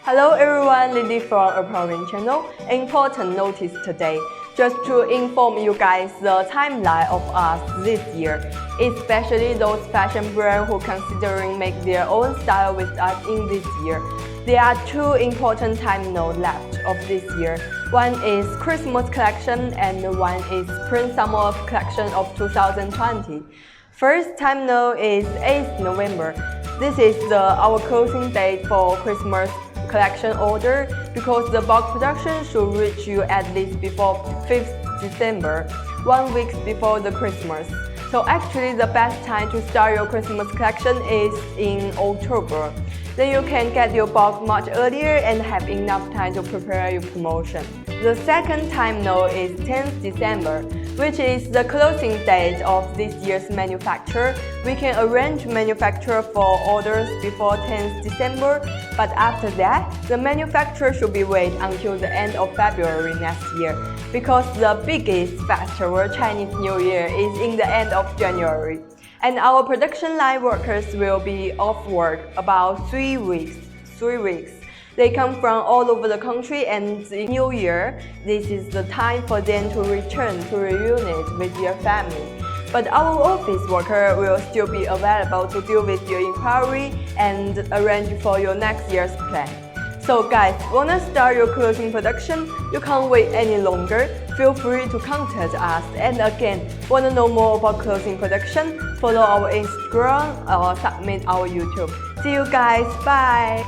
Hello everyone, Lily from ApparelWin channel. Important notice today. Just to inform you guys the timeline of us this year, especially those fashion brands who considering make their own style with us in this year. There are two important time nodes left of this year. One is Christmas collection and one is Spring-Summer collection of 2020. First time node is 8th November. This is our closing date for Christmas collection order because the bulk production should reach you at least before 5th December, 1 week before the Christmas. So actually the best time to start your Christmas collection is in October. Then you can get your bulk much earlier and have enough time to prepare your promotion. The second time node is 10th December, which is the closing date of this year's manufacture. We can arrange manufacture for orders before 10th December, but after that, the manufacturer should be wait until the end of February next year, because the biggest festival, Chinese New Year, is in the end of January. And our production line workers will be off work about 3 weeks. They come from all over the country, and in New Year, this is the time for them to return to reunite with their family. But our office worker will still be available to deal with your inquiry and arrange for your next year's plan. So guys, wanna start your clothing production? You can't wait any longer. Feel free to contact us. And again, wanna know more about clothing production? Follow our Instagram or submit our YouTube. See you guys, bye!